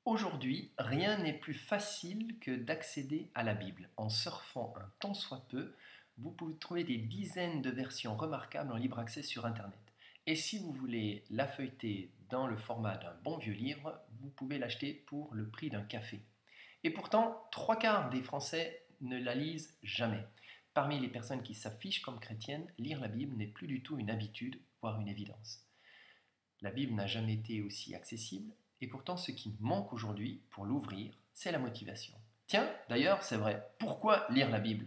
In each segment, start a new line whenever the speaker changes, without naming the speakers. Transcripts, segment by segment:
Aujourd'hui, rien n'est plus facile que d'accéder à la Bible. En surfant un tant soit peu, vous pouvez trouver des dizaines de versions remarquables en libre accès sur Internet. Et si vous voulez la feuilleter dans le format d'un bon vieux livre, vous pouvez l'acheter pour le prix d'un café. Et pourtant, trois quarts des Français ne la lisent jamais. Parmi les personnes qui s'affichent comme chrétiennes, lire la Bible n'est plus du tout une habitude, voire une évidence. La Bible n'a jamais été aussi accessible, et pourtant ce qui manque aujourd'hui pour l'ouvrir, c'est la motivation. Tiens, d'ailleurs, c'est vrai, pourquoi lire la Bible?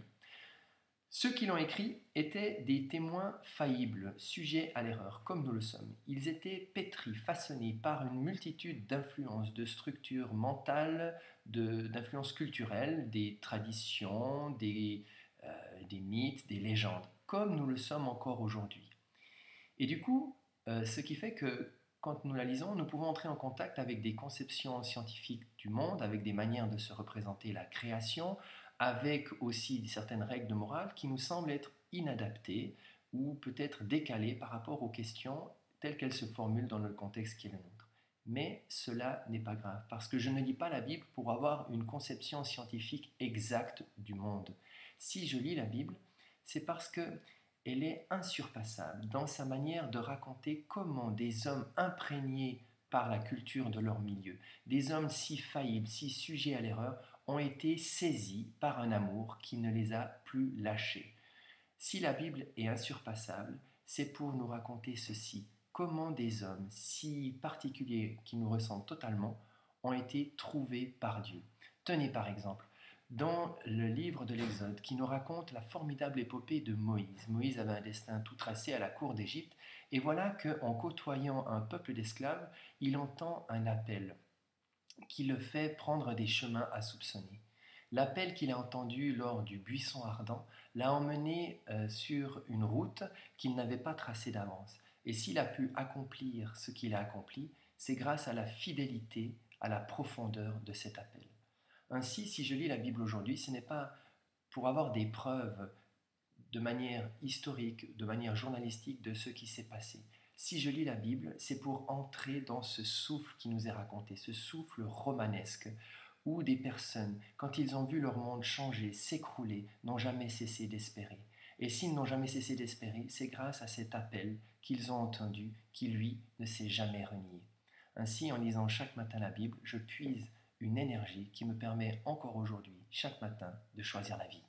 Ceux qui l'ont écrit étaient des témoins faillibles, sujets à l'erreur, comme nous le sommes. Ils étaient pétris, façonnés par une multitude d'influences, de structures mentales, d'influences culturelles, des traditions, des mythes, des légendes, comme nous le sommes encore aujourd'hui. Et du coup, ce qui fait que quand nous la lisons, nous pouvons entrer en contact avec des conceptions scientifiques du monde, avec des manières de se représenter la création, avec aussi certaines règles de morale qui nous semblent être inadaptées ou peut-être décalées par rapport aux questions telles qu'elles se formulent dans le contexte qui est le nôtre. Mais cela n'est pas grave, parce que je ne lis pas la Bible pour avoir une conception scientifique exacte du monde. Si je lis la Bible, c'est parce que elle est insurpassable dans sa manière de raconter comment des hommes imprégnés par la culture de leur milieu, des hommes si faillibles, si sujets à l'erreur, ont été saisis par un amour qui ne les a plus lâchés. Si la Bible est insurpassable, c'est pour nous raconter ceci, comment des hommes si particuliers qui nous ressemblent totalement ont été trouvés par Dieu. Tenez par exemple, dans le livre de l'Exode qui nous raconte la formidable épopée de Moïse. Moïse avait un destin tout tracé à la cour d'Égypte et voilà qu'en côtoyant un peuple d'esclaves, il entend un appel qui le fait prendre des chemins à soupçonner. L'appel qu'il a entendu lors du buisson ardent l'a emmené sur une route qu'il n'avait pas tracée d'avance. Et s'il a pu accomplir ce qu'il a accompli, c'est grâce à la fidélité, à la profondeur de cet appel. Ainsi, si je lis la Bible aujourd'hui, ce n'est pas pour avoir des preuves de manière historique, de manière journalistique de ce qui s'est passé. Si je lis la Bible, c'est pour entrer dans ce souffle qui nous est raconté, ce souffle romanesque, où des personnes, quand ils ont vu leur monde changer, s'écrouler, n'ont jamais cessé d'espérer. Et s'ils n'ont jamais cessé d'espérer, c'est grâce à cet appel qu'ils ont entendu, qui lui ne s'est jamais renié. Ainsi, en lisant chaque matin la Bible, je puise une énergie qui me permet encore aujourd'hui, chaque matin, de choisir la vie.